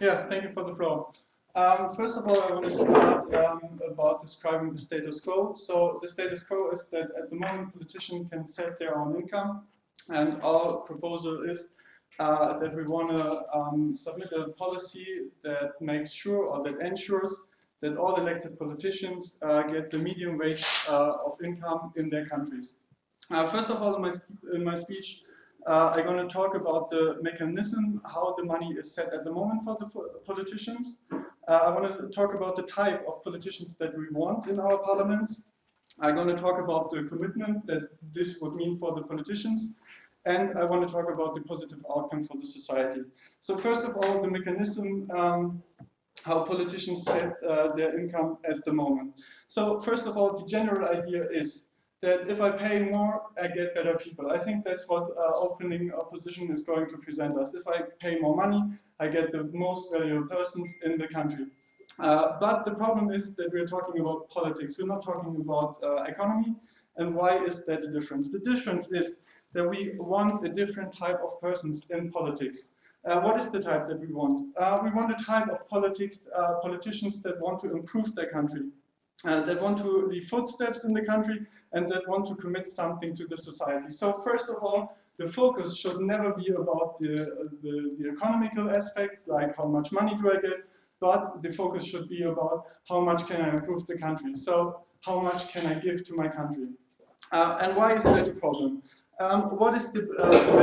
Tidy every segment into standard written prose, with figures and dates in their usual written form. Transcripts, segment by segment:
Yeah, thank you for the floor. First of all, I want to start about describing the status quo. So the status quo is that at the moment politicians can set their own income, and our proposal is that we want to submit a policy that makes sure or that ensures that all elected politicians get the median wage of income in their countries. First of all, in my speech, I'm going to talk about the mechanism, how the money is set at the moment for the politicians. I want to talk about the type of politicians that we want in our parliaments. I'm going to talk about the commitment that this would mean for the politicians. And I want to talk about the positive outcome for the society. So first of all, the mechanism, how politicians set their income at the moment. So first of all, the general idea is that if I pay more, I get better people. I think that's what opening opposition is going to present us. If I pay more money, I get the most valuable persons in the country. But the problem is that we're talking about politics. We're not talking about economy. And why is that a difference? The difference is that we want a different type of persons in politics. What is the type that we want? We want a type of politicians that want to improve their country. That want to leave footsteps in the country and that want to commit something to the society. So first of all, the focus should never be about the economical aspects, like how much money do I get, but the focus should be about how much can I improve the country. So how much can I give to my country? And why is that a problem? What is the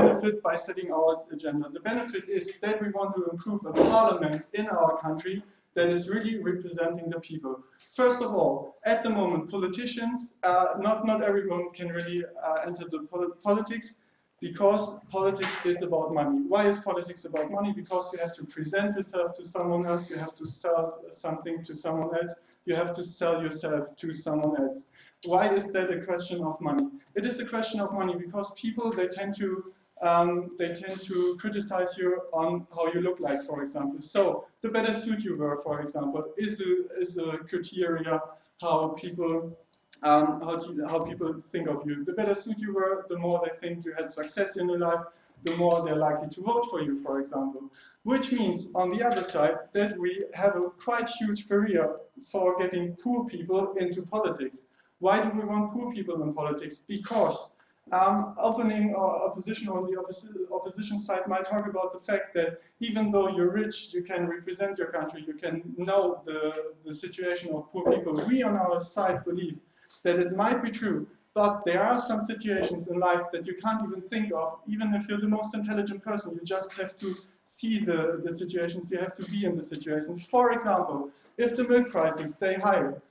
benefit by setting our agenda? The benefit is that we want to improve a parliament in our country that is really representing the people. First of all, at the moment, politicians, not everyone can really enter the politics because politics is about money. Why is politics about money? Because you have to present yourself to someone else, you have to sell something to someone else, you have to sell yourself to someone else. Why is that a question of money? It is a question of money because people, they tend to criticize you on how you look like, for example. So the better suit you wear, for example, is a criteria how people think of you. The better suit you wear, the more they think you had success in your life, the more they're likely to vote for you, for example. Which means, on the other side, that we have a quite huge barrier for getting poor people into politics. Why do we want poor people in politics? Because opening or opposition on the opposition side might talk about the fact that even though you're rich, you can represent your country, you can know the situation of poor people. We on our side believe that it might be true, but there are some situations in life that you can't even think of, even if you're the most intelligent person. You just have to see the situations, you have to be in the situations. For example, if the milk prices stay higher,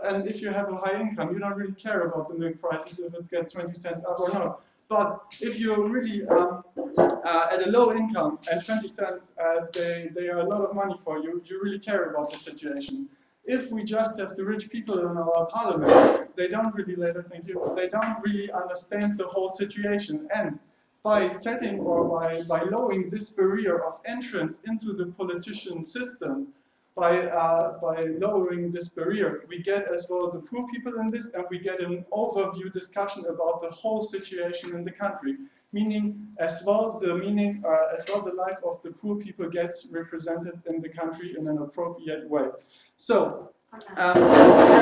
and if you have a high income, you don't really care about the milk prices, if it's get 20 cents up or not. But if you're really at a low income and 20 cents, they are a lot of money for you, you really care about the situation. If we just have the rich people in our parliament, they don't really, they don't really understand the whole situation. And by setting or by lowering this barrier of entrance into the politician system, by lowering this barrier, we get as well the poor people in this, and we get an overview discussion about the whole situation in the country. Meaning, as well the life of the poor people gets represented in the country in an appropriate way. So, yeah,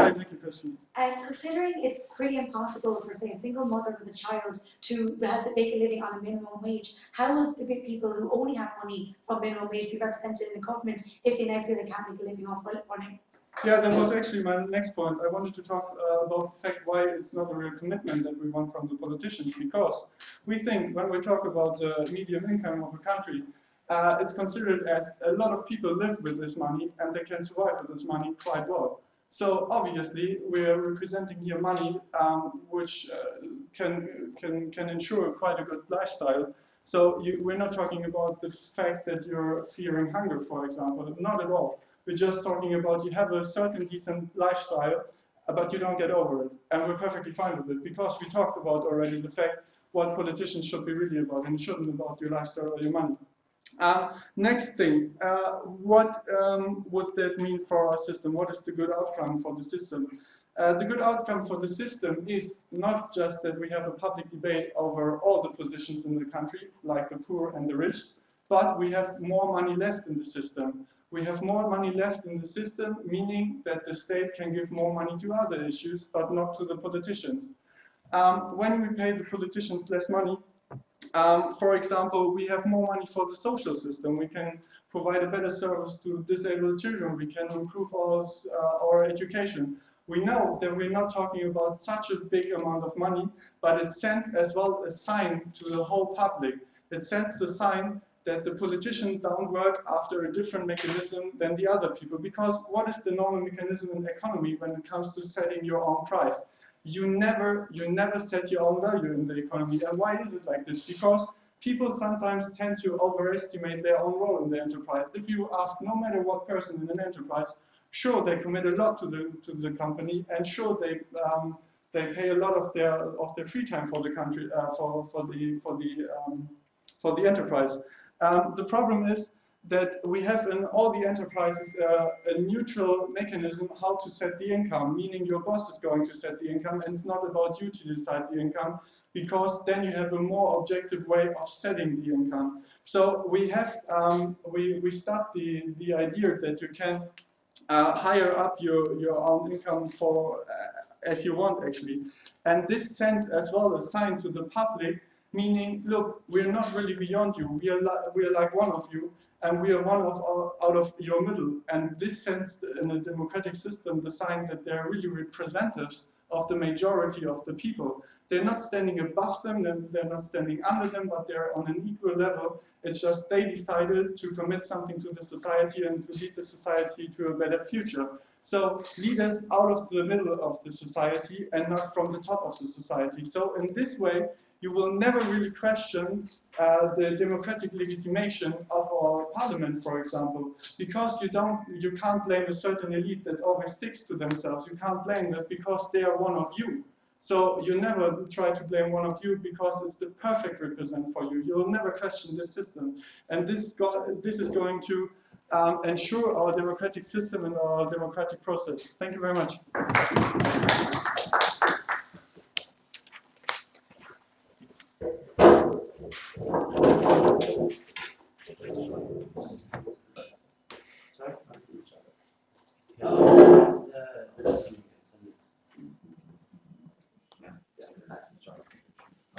I take your question. Considering it's pretty impossible for, say, a single mother with a child to make a living on a minimum wage, how will the people who only have money from minimum wage be represented in the government if they now feel they can't make a living off running? Yeah, that was actually my next point. I wanted to talk about the fact why it's not a real commitment that we want from the politicians, because we think when we talk about the median income of a country, it's considered as a lot of people live with this money and they can survive with this money quite well. So obviously we're representing here money which can ensure quite a good lifestyle. So we're not talking about the fact that you're fearing hunger, for example, not at all. We're just talking about you have a certain decent lifestyle, but you don't get over it. And we're perfectly fine with it, because we talked about already the fact what politicians should be really about, and it shouldn't be about your lifestyle or your money. Next thing, what would that mean for our system? What is the good outcome for the system? The good outcome for the system is not just that we have a public debate over all the positions in the country, like the poor and the rich, but we have more money left in the system. We have more money left in the system, meaning that the state can give more money to other issues, but not to the politicians. When we pay the politicians less money, for example, we have more money for the social system. We can provide a better service to disabled children. We can improve our education. We know that we're not talking about such a big amount of money, but it sends as well a sign to the whole public. It sends the sign that the politicians don't work after a different mechanism than the other people. Because what is the normal mechanism in the economy when it comes to setting your own price? You never set your own value in the economy. And why is it like this? Because people sometimes tend to overestimate their own role in the enterprise. If you ask no matter what person in an enterprise, sure, they commit a lot to the company, and sure, they pay a lot of their free time for the country, for the enterprise. The problem is that we have in all the enterprises a neutral mechanism how to set the income, meaning your boss is going to set the income, and it's not about you to decide the income, because then you have a more objective way of setting the income. So we have we start the idea that you can higher up your own income for as you want, actually, and this sends as well a sign to the public, meaning, look, we're not really beyond you. We are like one of you, and we are one of out of your middle. And this sends, in a democratic system, the sign that they're really representatives of the majority of the people. They're not standing above them, they're not standing under them, but they're on an equal level. It's just they decided to commit something to the society and to lead the society to a better future. So lead us out of the middle of the society and not from the top of the society. So in this way, you will never really question the democratic legitimation of our parliament, for example, because you can't blame a certain elite that always sticks to themselves. You can't blame them because they are one of you. So you never try to blame one of you because it's the perfect represent for you. You'll never question this system, and this is going to ensure our democratic system and our democratic process. Thank you very much.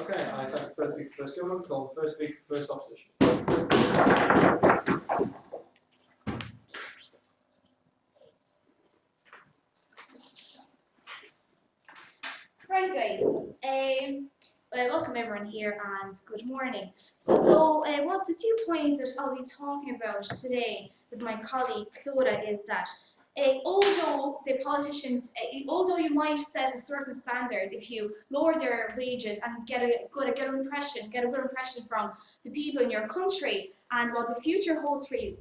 Okay, I think first week, first government, call first week, first opposition. Right, guys. Welcome everyone here and good morning. So, one of the 2 points that I'll be talking about today with my colleague Clodagh is that although the politicians, although you might set a certain standard if you lower their wages and get a good impression from the people in your country and what the future holds for you,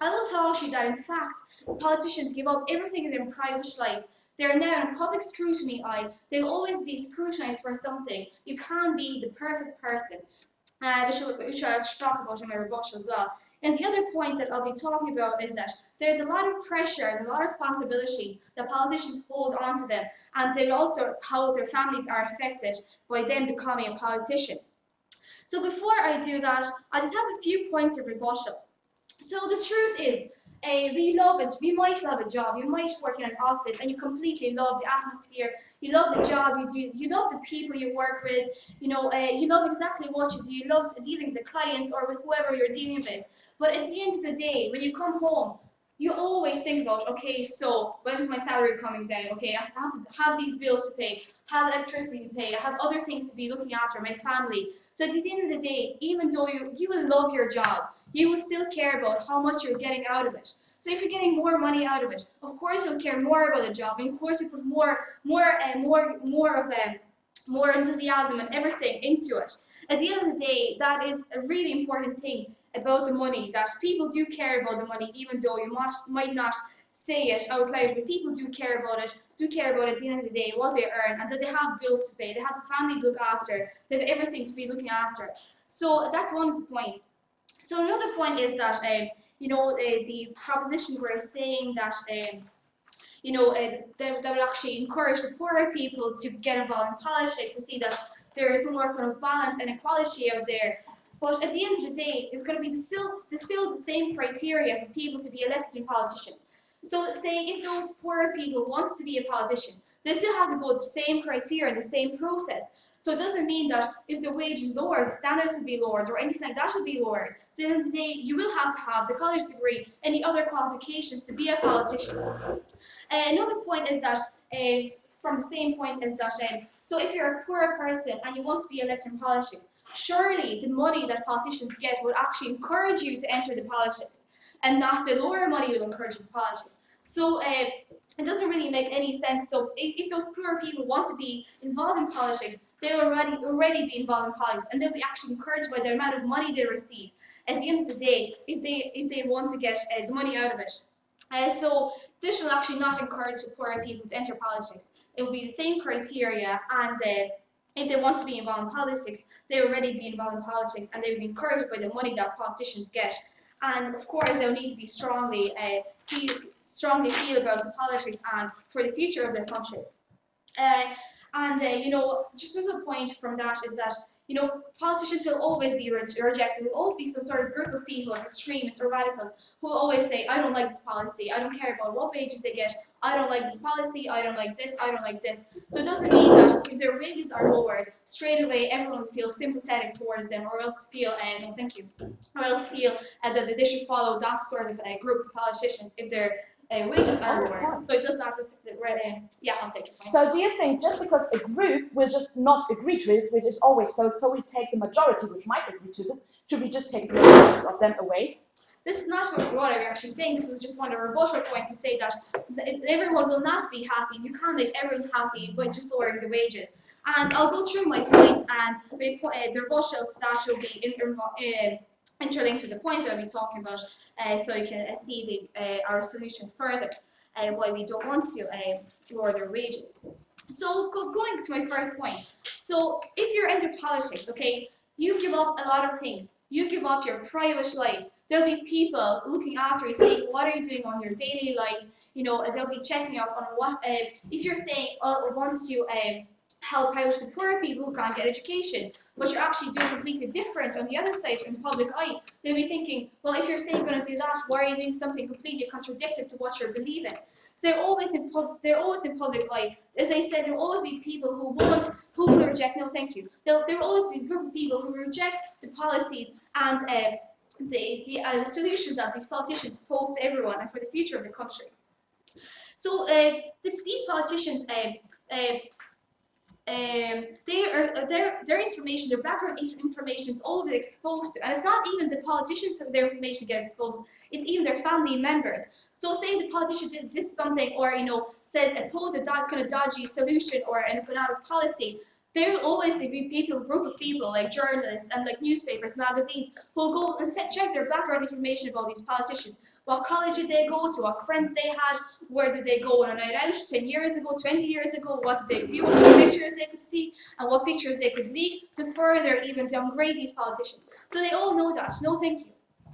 I will talk to you that in fact politicians give up everything in their private life. They're now in public scrutiny eye. They'll always be scrutinized for something. You can't be the perfect person, which I'll talk about in my rebuttal as well. And the other point that I'll be talking about is that there's a lot of pressure and a lot of responsibilities that politicians hold onto them, and then also how their families are affected by them becoming a politician. So before I do that, I just have a few points of rebuttal. So the truth is, we love it. We might love a job. You might work in an office and you completely love the atmosphere. You love the job you do. You love the people you work with. You know, you love exactly what you do. You love dealing with the clients or with whoever you're dealing with. But at the end of the day, when you come home, you always think about, okay, so when is my salary coming down? Okay, I have to have these bills to pay, have electricity to pay, I have other things to be looking after, my family. So at the end of the day, even though you will love your job, you will still care about how much you're getting out of it. So if you're getting more money out of it, of course you'll care more about the job, and of course you put more enthusiasm and everything into it. At the end of the day, that is a really important thing about the money, that people do care about the money, even though you might not say it out loud, but people do care about it at the end of the day, what they earn, and that they have bills to pay, they have family to look after, they have everything to be looking after. So that's one of the points. So another point is that, the proposition where it's saying that, that will actually encourage the poorer people to get involved in politics, to see that there is more kind of balance and equality out there. But at the end of the day, it's going to be still the same criteria for people to be elected in politicians. So say if those poorer people want to be a politician, they still have to go the same criteria and the same process. So it doesn't mean that if the wage is lowered, the standards will be lowered, or anything like that will be lowered. So at the end of the day, you will have to have the college degree, any other qualifications to be a politician. Another point is that, from the same point is that, so if you're a poorer person and you want to be elected in politics, surely the money that politicians get will actually encourage you to enter the politics, and not the lower money will encourage you to politics. So it doesn't really make any sense. So if those poorer people want to be involved in politics, they will already be involved in politics, and they'll be actually encouraged by the amount of money they receive at the end of the day if they want to get the money out of it. So this will actually not encourage the poorer people to enter politics. It will be the same criteria, and if they want to be involved in politics, they will already be involved in politics, and they will be encouraged by the money that politicians get. And of course, they'll need to be strongly feel about the politics and for the future of their country. You know, just another point from that is that, you know, politicians will always be rejected. There will always be some sort of group of people, like extremists or radicals, who will always say, I don't like this policy, I don't care about what wages they get, I don't like this policy, I don't like this, I don't like this. So it doesn't mean that if their wages are lowered, straight away everyone will feel sympathetic towards them, or else feel, no thank you, or else feel that they should follow that sort of group of politicians if their wages are lowered. So it does not, yeah, I'll take your point. So do you think just because a group will just not agree to it, which is always so we take the majority which might agree to this, should we just take the majority of them away? This is not what I'm actually saying. This is just one of the rebuttal points to say that everyone will not be happy. You can't make everyone happy by just lowering the wages. And I'll go through my points, and the rebuttal to that will be interlinked with the point that I'll be talking about, so you can see our solutions further, why we don't want to lower their wages. So going to my first point. So if you're into politics, okay, you give up a lot of things. You give up your private life. There'll be people looking after you, saying, what are you doing on your daily life? You know, they'll be checking up on what, if you're saying, oh, once you help out the poor people who can't get education, but you're actually doing completely different on the other side in the public eye, they'll be thinking, well, if you're saying you're going to do that, why are you doing something completely contradictory to what you're believing? So they're always in public eye. As I said, there will always be people who will reject. No, thank you. There will always be a group of people who reject the policies and the solutions that these politicians pose to everyone and for the future of the country. So these politicians, their information, their background information is all exposed to, and it's not even the politicians who their information get exposed, it's even their family members. So say if the politician did this something, or says oppose a kind of dodgy solution or an economic policy, there will always be people, group of people like journalists and like newspapers, magazines, who will go and check their background information about these politicians. What college did they go to? What friends they had? Where did they go on a night out 10 years ago, 20 years ago? What did they do? What pictures they could see and what pictures they could leak to further even downgrade these politicians. So they all know that. No, thank you.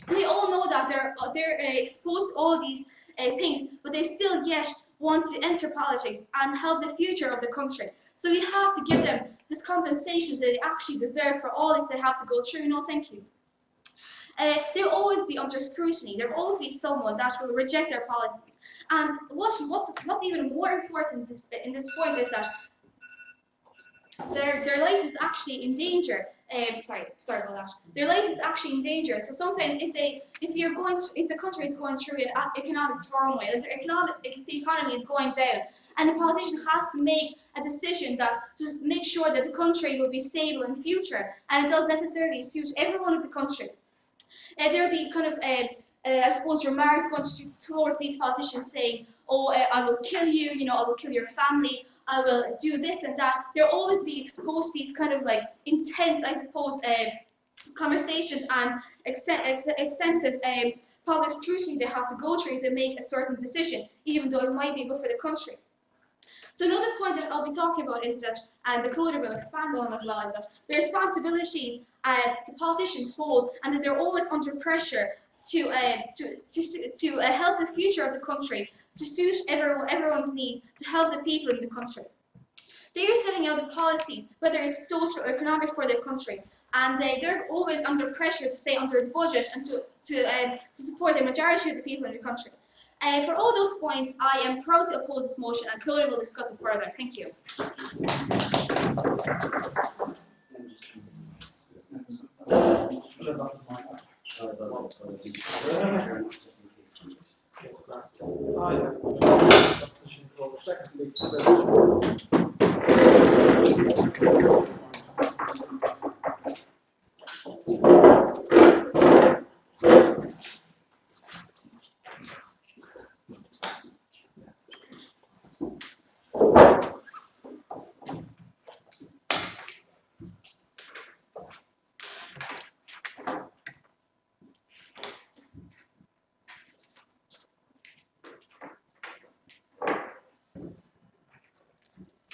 They all know that they're exposed to all these things, but they still yet want to enter politics and help the future of the country. So we have to give them this compensation that they actually deserve for all this they have to go through. No, thank you. There will always be under scrutiny. There will always be someone that will reject their policies. And what's even more important in this point is that their life is actually in danger. Sorry about that. Their life is actually in danger. So sometimes if the country is going through an economic turmoil, if the economy is going down, and the politician has to make a decision to make sure that the country will be stable in future, and it doesn't necessarily suit everyone of the country, there will be kind of I suppose remarks going towards these politicians saying, oh, I will kill you, I will kill your family, I will do this and that. They'll always be exposed to these kind of like intense, I suppose, conversations and extensive public scrutiny they have to go through to make a certain decision, even though it might be good for the country. So another point that I'll be talking about is that, and the coder will expand on as well, is that the responsibilities the politicians hold, and that they're always under pressure to help the future of the country, to suit everyone's needs, to help the people in the country. They are setting out the policies, whether it's social or economic, for their country. and they're always under pressure to stay under the budget and to support the majority of the people in the country. For all those points, I am proud to oppose this motion, and Claudia will discuss it further. Thank you.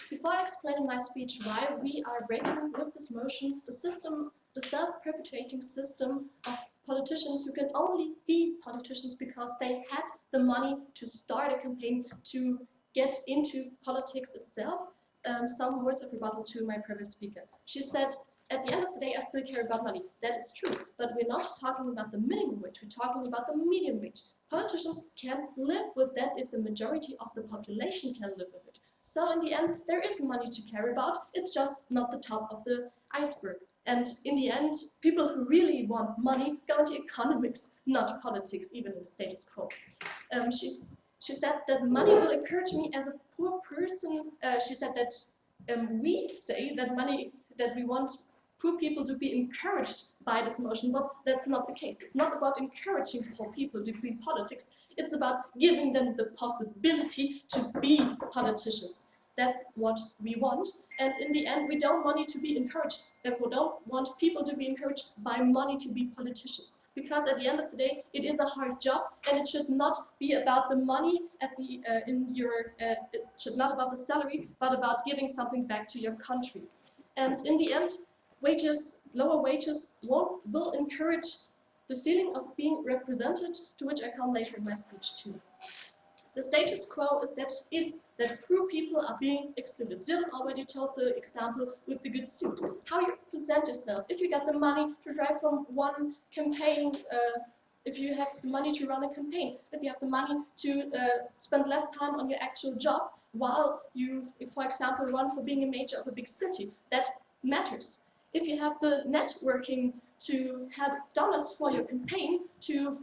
Before I explain in my speech why we are breaking with this motion the system, the self-perpetuating system of politicians who can only be politicians because they had the money to start a campaign to get into politics itself, some words of rebuttal to my previous speaker. She said, at the end of the day, I still care about money. That is true, but we're not talking about the minimum wage, we're talking about the medium wage. Politicians can live with that if the majority of the population can live with it. So in the end, there is money to care about, it's just not the top of the iceberg. And in the end, people who really want money go into economics, not politics, even in the status quo. She said that money will encourage me as a poor person. She said that we say that we want poor people to be encouraged by this motion, but that's not the case. It's not about encouraging poor people to be politics. It's about giving them the possibility to be politicians. That's what we want. And in the end, we don't want it to be encouraged. We don't want people to be encouraged by money to be politicians. Because at the end of the day, it is a hard job, and it should not be about the money at the it should not about the salary, but about giving something back to your country. And in the end, lower wages will encourage the feeling of being represented, to which I come later in my speech too. The status quo is that poor people are being excluded. Jill already told the example with the good suit. How you present yourself. If you got the money to drive from one campaign, if you have the money to run a campaign, if you have the money to spend less time on your actual job, while you, for example, run for being a mayor of a big city, that matters. If you have the networking to have dollars for your campaign, to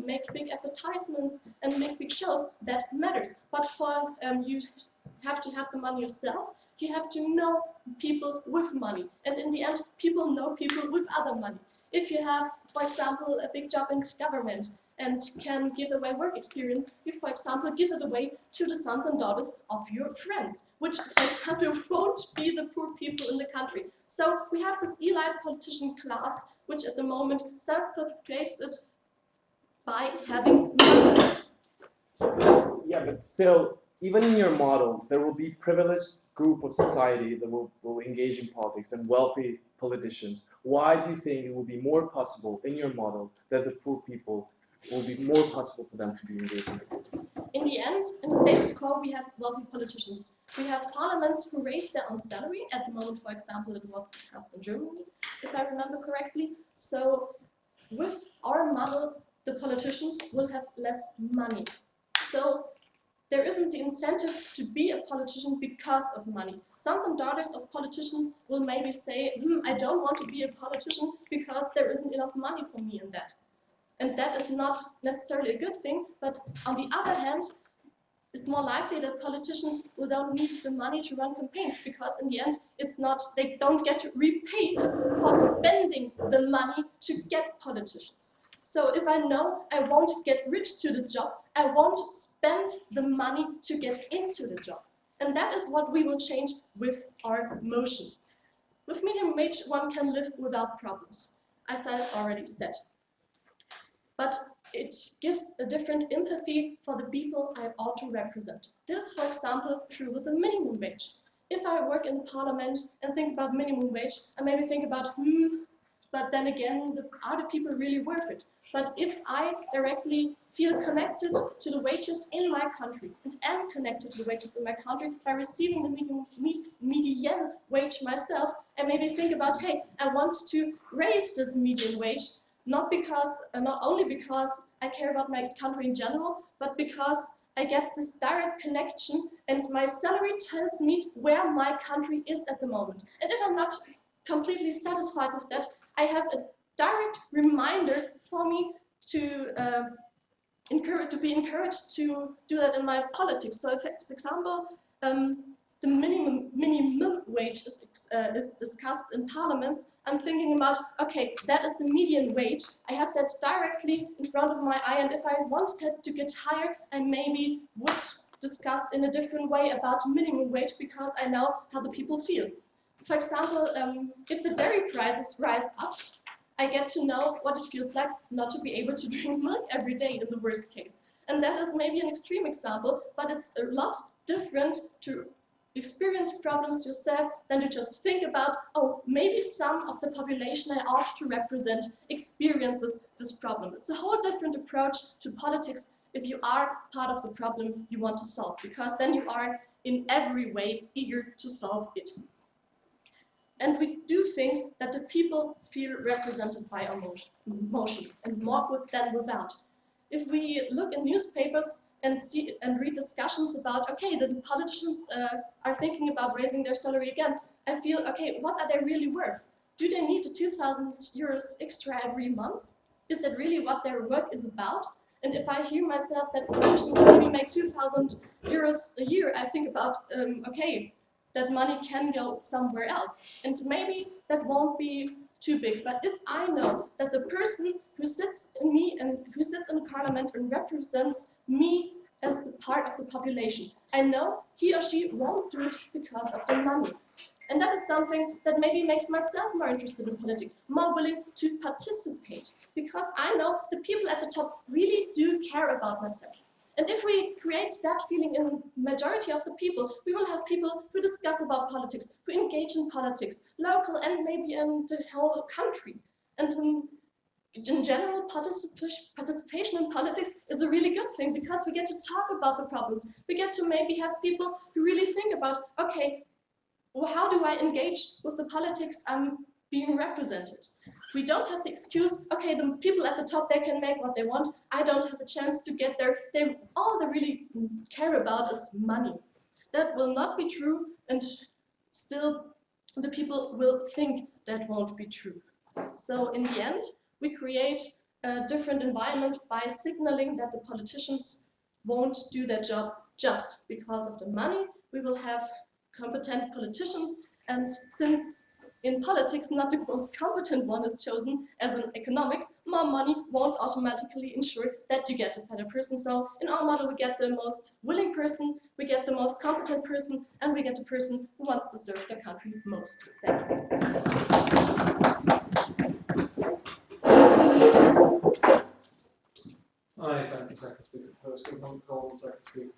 make big advertisements and make big shows, that matters. But for you have to have the money yourself, you have to know people with money. And in the end, people know people with other money. If you have, for example, a big job in government and can give away work experience, you, for example, give it away to the sons and daughters of your friends, which, for example, won't be the poor people in the country. So we have this elite politician class, which at the moment self-perpetuates it by having money. Yeah, but still, even in your model, there will be privileged group of society that will engage in politics and wealthy politicians. Why do you think it will be more possible in your model that the poor people will be more possible for them to be engaged in politics? In the end, in the status quo, we have wealthy politicians. We have parliaments who raise their own salary. At the moment, for example, it was discussed in Germany, if I remember correctly. So with our model, the politicians will have less money. So there isn't the incentive to be a politician because of money. Sons and daughters of politicians will maybe say, I don't want to be a politician because there isn't enough money for me in that. And that is not necessarily a good thing, but on the other hand, it's more likely that politicians will don't need the money to run campaigns, because in the end, they don't get repaid for spending the money to get politicians. So if I know I won't get rich to this job, I won't spend the money to get into the job. And that is what we will change with our motion. With medium wage, one can live without problems, as I already said. But it gives a different empathy for the people I ought to represent. This is, for example, true with the minimum wage. If I work in parliament and think about minimum wage, I maybe think about, but then again, are the people really worth it? But if I directly feel connected to the wages in my country and am connected to the wages in my country by receiving the median wage myself, and maybe think about, hey, I want to raise this median wage, not only because I care about my country in general, but because I get this direct connection and my salary tells me where my country is at the moment. And if I'm not completely satisfied with that, I have a direct reminder for me to be encouraged to do that in my politics. So if, for example, the minimum wage is discussed in parliaments, I'm thinking about, okay, that is the median wage. I have that directly in front of my eye, and if I wanted to get higher, I maybe would discuss in a different way about minimum wage because I know how the people feel. For example, if the dairy prices rise up, I get to know what it feels like not to be able to drink milk every day in the worst case. And that is maybe an extreme example, but it's a lot different to experience problems yourself than to just think about, oh, maybe some of the population I ought to represent experiences this problem. It's a whole different approach to politics if you are part of the problem you want to solve, because then you are in every way eager to solve it. And we do think that the people feel represented by our motion, and more than without. If we look in newspapers and see and read discussions about, okay, the politicians are thinking about raising their salary again, I feel, okay, what are they really worth? Do they need the 2,000 euros extra every month? Is that really what their work is about? And if I hear myself that politicians maybe make 2,000 euros a year, I think about, okay, that money can go somewhere else. And maybe that won't be too big. But if I know that the person who sits in me and who sits in the parliament and represents me as the part of the population, I know he or she won't do it because of the money. And that is something that maybe makes myself more interested in politics, more willing to participate, because I know the people at the top really do care about myself. And if we create that feeling in the majority of the people, we will have people who discuss about politics, who engage in politics, local and maybe in the whole country. And in general, participation in politics is a really good thing because we get to talk about the problems. We get to maybe have people who really think about, okay, well, how do I engage with the politics I'm being represented? We don't have the excuse, okay, the people at the top, they can make what they want. I don't have a chance to get there. All they really care about is money. That will not be true, and still the people will think that won't be true. So in the end, we create a different environment by signaling that the politicians won't do their job just because of the money. We will have competent politicians, and since in politics, not the most competent one is chosen, as in economics, more money won't automatically ensure that you get a better person. So in our model, we get the most willing person, we get the most competent person, and we get the person who wants to serve their country most. Thank you. I thank the second speaker first. Give one call, the second speaker.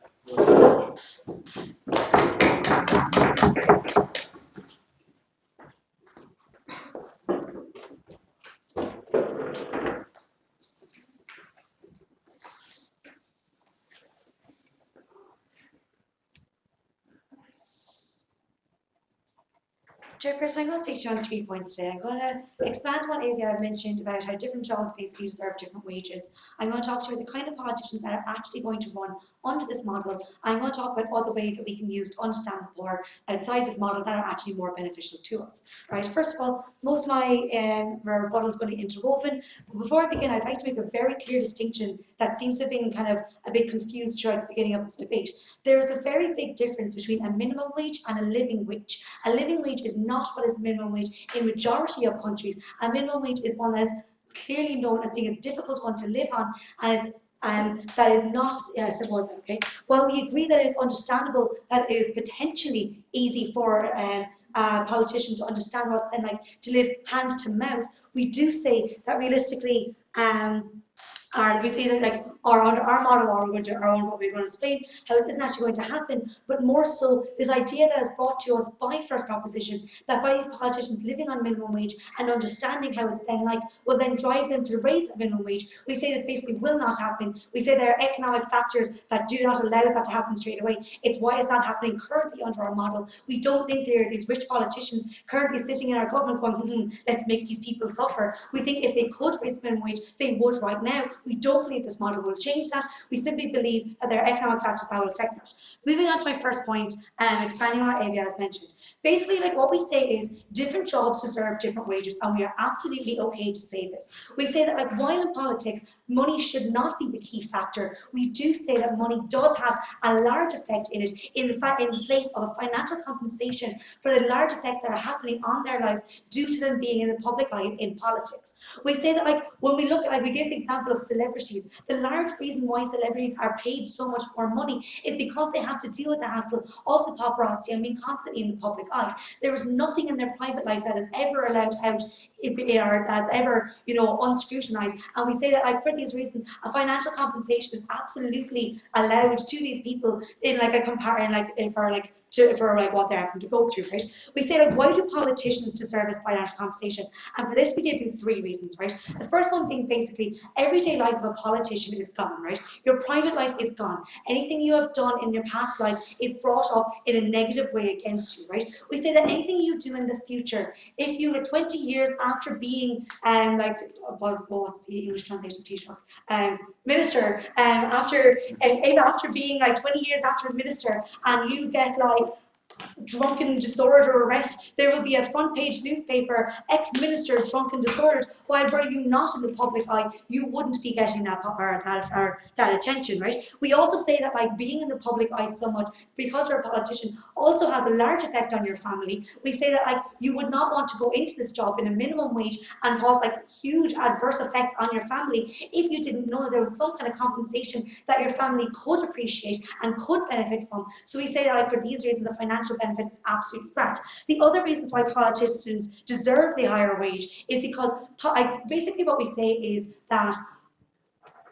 Chairperson, I'm going to speak to you on 3 points today. I'm going to expand on what I've mentioned about how different jobs basically deserve different wages. I'm going to talk to you about the kind of politicians that are actually going to run under this model. I'm going to talk about other ways that we can use to understand the poor outside this model that are actually more beneficial to us. Right. First of all, most of my rebuttal is going to be interwoven. But before I begin, I'd like to make a very clear distinction that seems to have been kind of a bit confused throughout the beginning of this debate. There is a very big difference between a minimum wage and a living wage. A living wage is not what is the minimum wage in majority of countries. A minimum wage is one that is clearly known as being a difficult one to live on, and that is not okay. While we agree that it is understandable that it is potentially easy for a politician to understand what it's like to live hand to mouth, we do say that realistically Or we say that like, or under our model, or we're going to, or what we're going to explain, how this isn't actually going to happen, but more so this idea that is brought to us by first proposition, that by these politicians living on minimum wage and understanding how it's then like, will then drive them to raise the minimum wage. We say this basically will not happen. We say there are economic factors that do not allow that to happen straight away. It's why it's not happening currently under our model. We don't think there are these rich politicians currently sitting in our government going, let's make these people suffer. We think if they could raise the minimum wage, they would right now. We don't believe this model will change that. We simply believe that there are economic factors that will affect that. Moving on to my first point, expanding on what Avia has mentioned. Basically, like what we say is different jobs deserve different wages, and we are absolutely okay to say this. We say that like while in politics, money should not be the key factor, we do say that money does have a large effect in it, in the place of a financial compensation for the large effects that are happening on their lives due to them being in the public eye in politics. We say that like when we look at, like we give the example of celebrities, the large reason why celebrities are paid so much more money is because they have to deal with the hassle of the paparazzi and being constantly in the public eye. There is nothing in their private life that is ever allowed out or as ever, unscrutinized. And we say that like for these reasons, a financial compensation is absolutely allowed to these people in like a comparison, for what they're having to go through, right? We say like, why do politicians deserve this financial compensation? And for this we give you 3 reasons, right? The first one being basically everyday life of a politician is gone, right? Your private life is gone. Anything you have done in your past life is brought up in a negative way against you, right? We say that anything you do in the future, if you were 20 years after being what's the English translation Taoiseach? Minister, after being like 20 years after a minister, and you get like drunken disorder arrest, there will be a front page newspaper, ex-minister drunken disorder, while were you not in the public eye, you wouldn't be getting that attention, right? We also say that like being in the public eye so much, because you're a politician, also has a large effect on your family. We say that like you would not want to go into this job in a minimum wage and cause like huge adverse effects on your family if you didn't know there was some kind of compensation that your family could appreciate and could benefit from. So we say that like for these reasons the financial benefit is absolutely correct. The other reasons why politicians deserve the higher wage is because basically what we say is that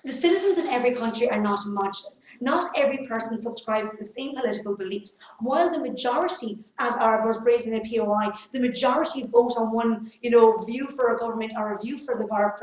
the citizens in every country are not homogenous. Not every person subscribes to the same political beliefs. While the majority, as was raised in a POI, the majority vote on one, view for a government or a view for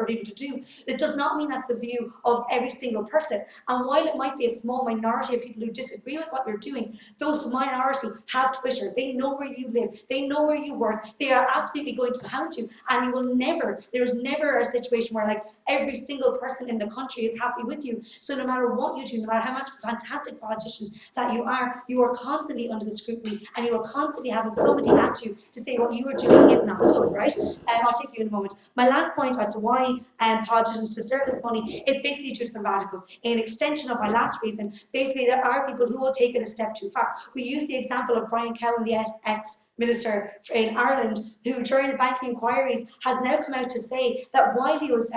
people to do, it does not mean that's the view of every single person. And while it might be a small minority of people who disagree with what you're doing, those minority have Twitter. They know where you live. They know where you work. They are absolutely going to hound you. And you will never, there's never a situation where like every single person in the country is happy with you. So no matter what you do, no matter how much fantastic politician that you are constantly under the scrutiny, and you are constantly having somebody at you to say what you are doing is not good, right? I'll take you in a moment. My last point as to why politicians deserve this money is basically due to the radicals. In extension of my last reason, basically there are people who will take it a step too far. We use the example of Brian Cowan, the ex-minister in Ireland, who during the banking inquiries has now come out to say that while he was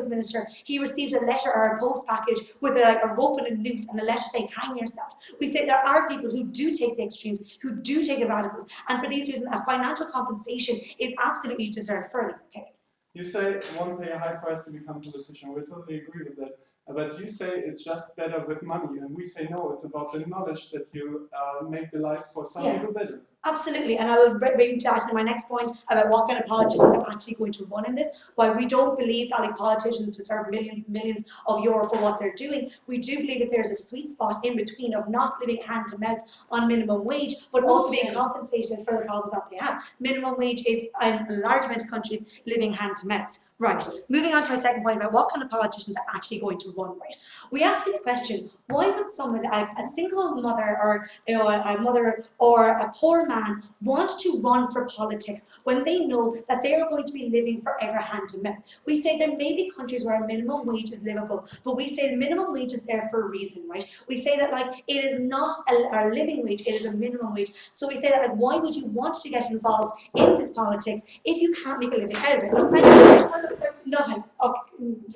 minister, he received a letter or a post package with a rope and a noose and a letter saying hang yourself. We say there are people who do take the extremes, who do take the radical, and for these reasons a financial compensation is absolutely deserved for this. Okay. You say one pay a high price to become a politician. We totally agree with that. But you say it's just better with money, and we say no, it's about the knowledge that you make the life for some people better. Absolutely, and I will bring to that in my next point about what kind of politicians are actually going to run in this. While we don't believe that politicians deserve millions and millions of euro for what they're doing, we do believe that there's a sweet spot in between of not living hand to mouth on minimum wage, but also being compensated for the problems that they have. Minimum wage is in a large amount of countries living hand to mouth. Right, moving on to my second point about what kind of politicians are actually going to run, right? We ask you the question, why would someone, a single mother or a mother or a poor man want to run for politics when they know that they are going to be living forever hand to mouth? We say there may be countries where a minimum wage is livable, but we say the minimum wage is there for a reason, right? We say that it is not a living wage, it is a minimum wage. So we say that why would you want to get involved in this politics if you can't make a living out of it? Look, nothing. Okay,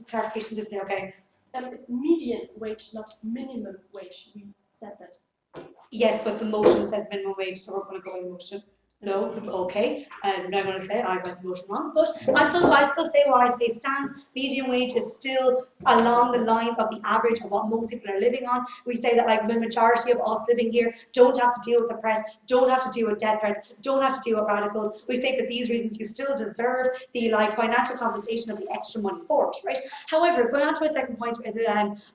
clarification this day, okay. It's median wage, not minimum wage. We said that. Yes, but the motion says minimum wage, so we're going to go with the motion. No, okay, I'm not going to say I got the motion wrong, but I still say what I say stands. Median wage is still along the lines of the average of what most people are living on. We say that like the majority of us living here don't have to deal with the press, don't have to deal with death threats, don't have to deal with radicals. We say for these reasons you still deserve the like financial compensation of the extra money for it, right? However, going on to a second point,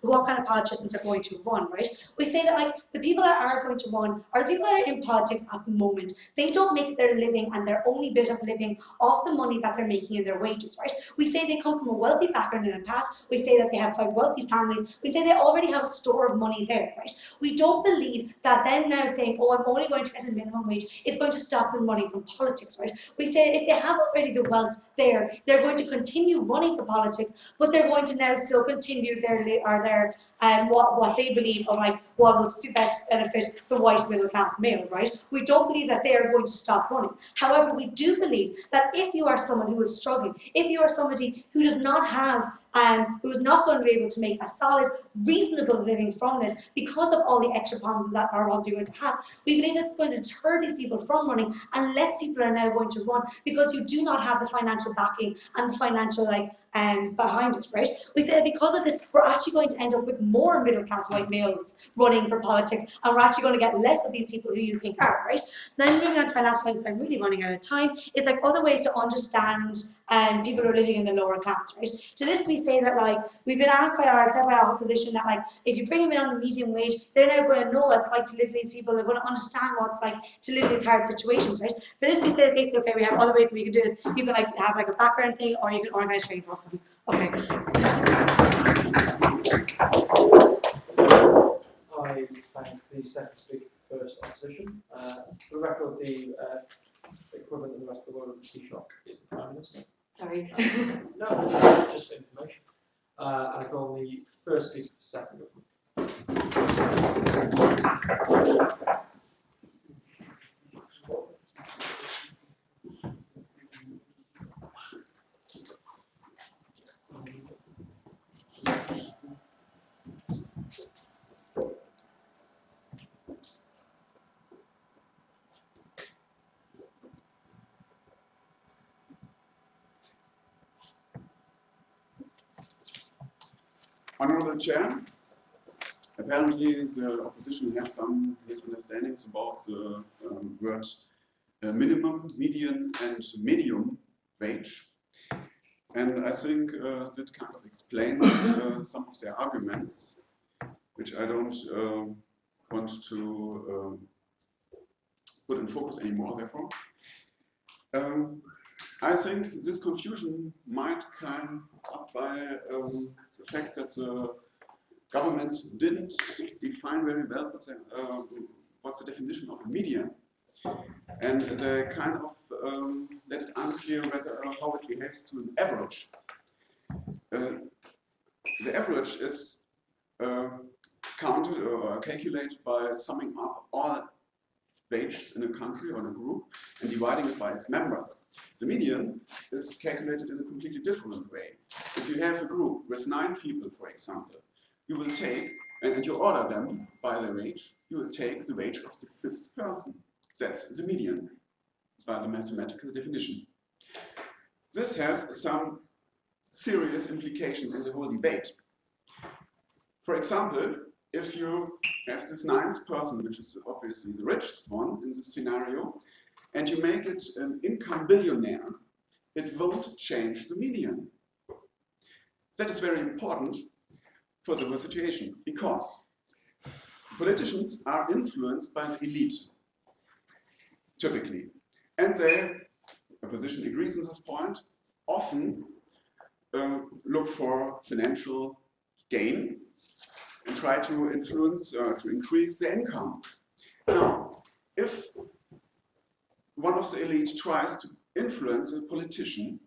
what kind of politicians are going to run, right? We say that like the people that are going to run are the people that are in politics at the moment. They don't make their living and their only bit of living off the money that they're making in their wages, right? We say they come from a wealthy background in the past. We say that they have quite wealthy families. We say they already have a store of money there, right? We don't believe that then now saying, oh, I'm only going to get a minimum wage is going to stop them running from politics, right? We say if they have already the wealth there, they're going to continue running for politics, but they're going to now still continue what they believe of like what will best benefit the white middle class male, right? We don't believe that they are going to stop running. However, we do believe that if you are someone who is struggling, if you are somebody who does not have who is not going to be able to make a solid, reasonable living from this because of all the extra problems that our rods are going to have, we believe this is going to deter these people from running, and less people are now going to run because you do not have the financial backing and the financial behind it, right? We say that because of this, we're actually going to end up with more middle class white males running for politics, and we're actually going to get less of these people who you think are, right? Then moving on to my last point, because I'm really running out of time, is like other ways to understand people who are living in the lower class, right? To this we say that like we've been asked by our opposition that like if you bring them in on the median wage, they're now going to know what it's like to live with these people, they're going to understand what it's like to live in these hard situations, right? For this we say that basically, okay, we have other ways that we can do this. You can like have like a background thing, or you can organise training programs. Okay. I thank the second speaker first opposition. For the record, the equivalent in the rest of the world of the Taoiseach is the Prime Minister. Sorry. No, just for information. And I call on the first speaker for second. Honourable Chair, apparently the opposition has some misunderstandings about the word minimum, median and medium wage. And I think that kind of explains some of their arguments, which I don't want to put in focus anymore, therefore. I think this confusion might come up by the fact that the government didn't define very well what's the definition of a median, and they kind of let it unclear whether how it behaves to an average. The average is counted or calculated by summing up all wages in a country or in a group and dividing it by its members. The median is calculated in a completely different way. If you have a group with 9 people, for example, you will take, and you order them by the wage, you will take the wage of the 5th person. That's the median, by the mathematical definition. This has some serious implications in the whole debate. For example, if you have this 9th person, which is obviously the richest one in this scenario, and you make it an income billionaire, it won't change the median. That is very important for the whole situation, because politicians are influenced by the elite, typically. And they, opposition agrees on this point, often look for financial gain and try to influence, to increase their income. Now, if one of the elite tries to influence a politician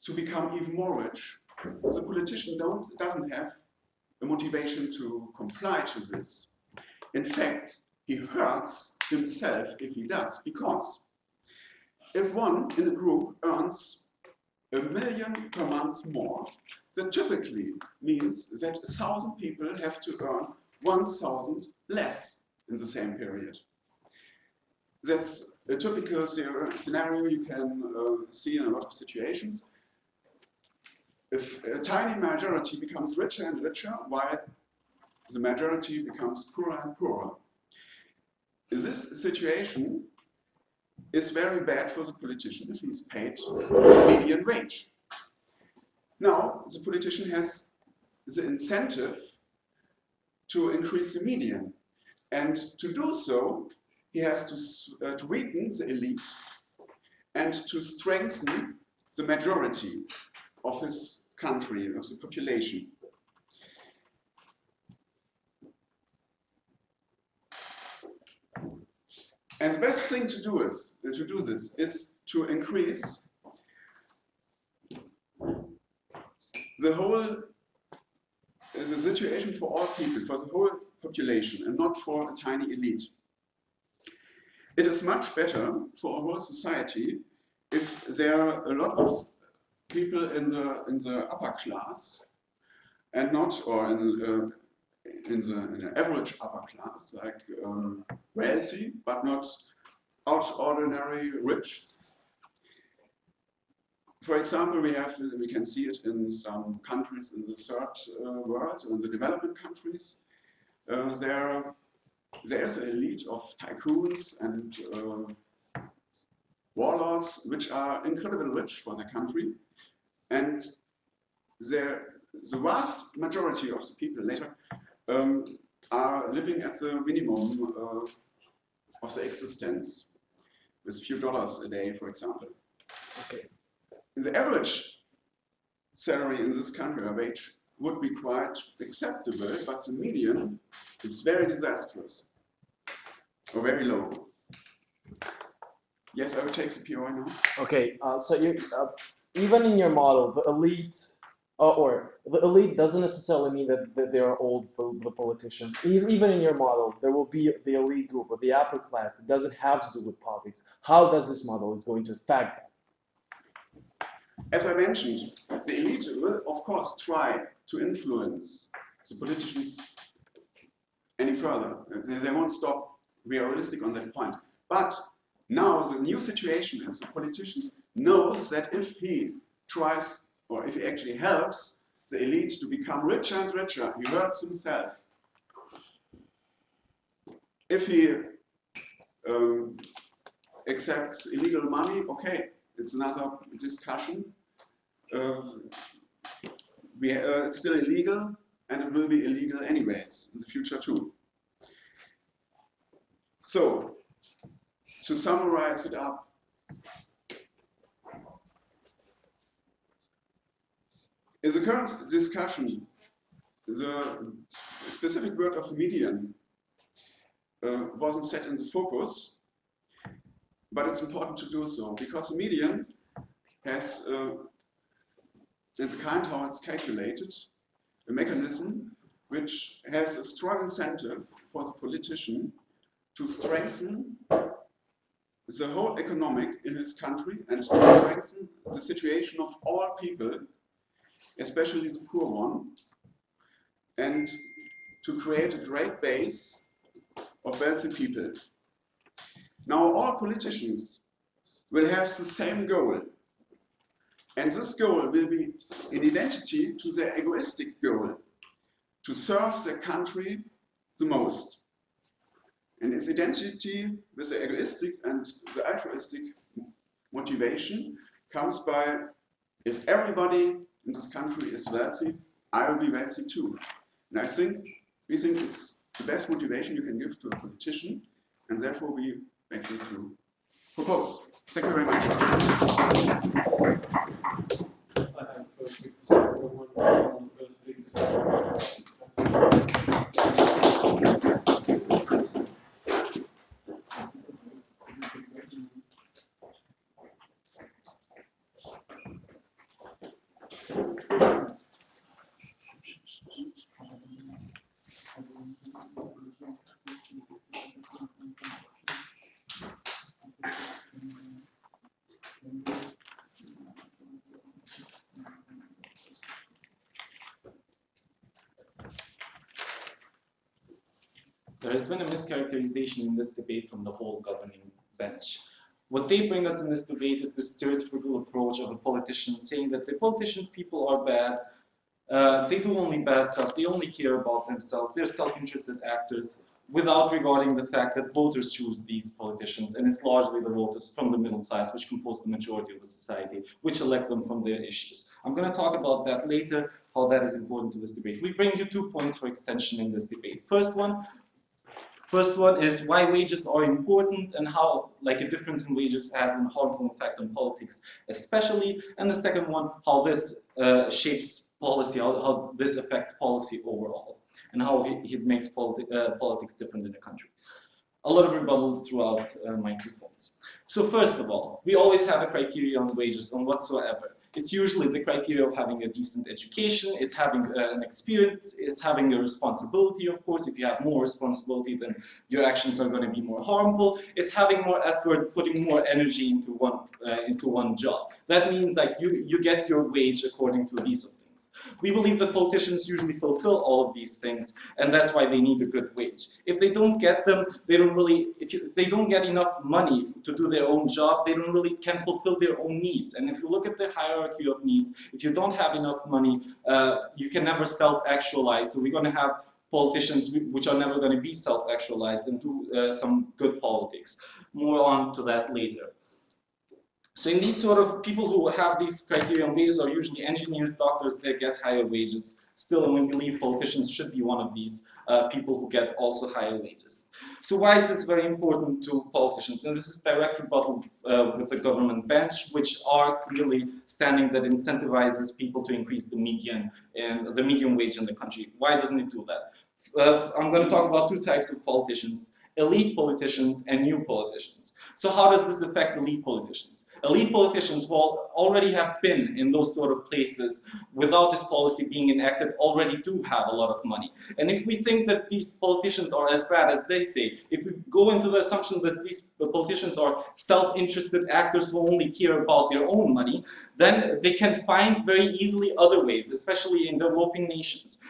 to become even more rich, the politician doesn't have a motivation to comply to this. In fact, he hurts himself if he does, because if one in a group earns $1 million per month more, that typically means that 1,000 people have to earn 1,000 less in the same period. That's a typical scenario you can see in a lot of situations. If a tiny majority becomes richer and richer, while the majority becomes poorer and poorer. This situation is very bad for the politician if he's paid the median wage. Now, the politician has the incentive to increase the median. And to do so, he has to weaken the elite and to strengthen the majority of his country, of the population. And the best thing to do this is to increase the situation for all people, for the whole population, and not for a tiny elite. It is much better for a whole society if there are a lot of people in the upper class, and not, or in the average upper class, like wealthy, but not ordinary rich. For example, we can see it in some countries in the third world, in the development countries. There's an elite of tycoons and warlords which are incredibly rich for the country, and the vast majority of the people later are living at the minimum of the existence, with a few dollars a day, for example. Okay. The average salary in this country, or wage, would be quite acceptable, but the median is very disastrous, or very low. Yes, I will take the POI now. Okay, so you, even in your model, the elite, or the elite doesn't necessarily mean that they are all the politicians. Even in your model, there will be the elite group or the upper class. It doesn't have to do with politics. How does this model is going to affect that? As I mentioned, the elite will, of course, try to influence the politicians any further. They won't stop. We are realistic on that point. But now the new situation is the politician knows that if he tries, or if he actually helps the elite to become richer and richer, he hurts himself. If he accepts illegal money, okay, it's another discussion. It's still illegal, and it will be illegal anyways in the future too. So, to summarize it up, in the current discussion, the specific word of median wasn't set in the focus, but it's important to do so, because the median has, in the kind how it's calculated, a mechanism which has a strong incentive for the politician to strengthen the whole economic in his country and to strengthen the situation of all people, especially the poor one, and to create a great base of wealthy people. Now all politicians will have the same goal, and this goal will be in identity to their egoistic goal, to serve their country the most. And its identity with the egoistic and the altruistic motivation comes by, if everybody in this country is wealthy, I will be wealthy too. And we think it's the best motivation you can give to a politician, and therefore we beg you to propose. Thank you very much. There has been a mischaracterization in this debate from the whole governing bench. What they bring us in this debate is this stereotypical approach of a politician saying that the politicians people are bad, they do only bad stuff, they only care about themselves, they're self-interested actors, without regarding the fact that voters choose these politicians, and it's largely the voters from the middle class, which compose the majority of the society, which elect them from their issues. I'm going to talk about that later, how that is important to this debate. We bring you 2 points for extension in this debate. First one is why wages are important and how a difference in wages has a harmful effect on politics especially, and the second one, how this shapes policy, how this affects policy overall, and how it makes politics different in the country. A lot of rebuttal throughout my 2 points. So first of all, we always have a criteria on wages on whatsoever. It's usually the criteria of having a decent education, it's having an experience, it's having a responsibility, of course. If you have more responsibility, then your actions are going to be more harmful. It's having more effort, putting more energy into one job. That means you get your wage according to these things. We believe that politicians usually fulfill all of these things, and that's why they need a good wage. If they don't get them, they don't get enough money to do their own job, they can fulfill their own needs. And if you look at the hierarchy of needs, if you don't have enough money, you can never self-actualize. So we're going to have politicians which are never going to be self-actualized and do some good politics. More on to that later. So in these sort of people who have these criteria on wages are usually engineers, doctors, they get higher wages. Still, and we believe politicians should be one of these people who get also higher wages. So why is this very important to politicians? And this is direct rebuttal with the government bench, which are clearly standing that incentivizes people to increase the median wage in the country. Why doesn't it do that? I'm going to talk about 2 types of politicians: elite politicians and new politicians. So how does this affect elite politicians? Elite politicians who already have been in those sort of places without this policy being enacted already do have a lot of money. And if we think that these politicians are as bad as they say, if we go into the assumption that these politicians are self-interested actors who only care about their own money, then they can find very easily other ways, especially in developing nations.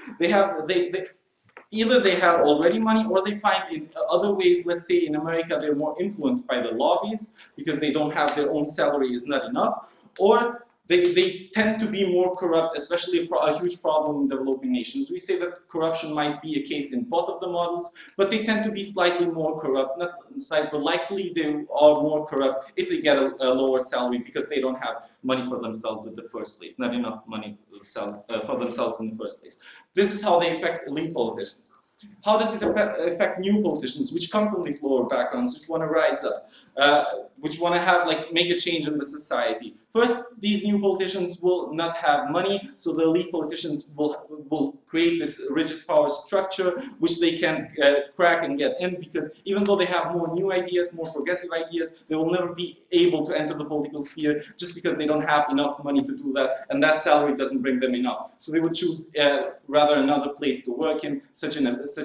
Either they have already money, or they find in other ways. Let's say in America they're more influenced by the lobbies because they don't have their own salary is not enough, or they tend to be more corrupt, especially a huge problem in developing nations. We say that corruption might be a case in both of the models, but they tend to be slightly more corrupt, not slightly, but likely they are more corrupt if they get a lower salary because they don't have money for themselves in the first place, not enough money for themselves in the first place. This is how they affect elite politicians. How does it affect new politicians, which come from these lower backgrounds, which want to rise up, which want to make a change in the society? First, these new politicians will not have money, so the elite politicians will create this rigid power structure, which they can crack and get in, because even though they have more new ideas, more progressive ideas, they will never be able to enter the political sphere just because they don't have enough money to do that, and that salary doesn't bring them enough. So they would choose rather another place to work in, such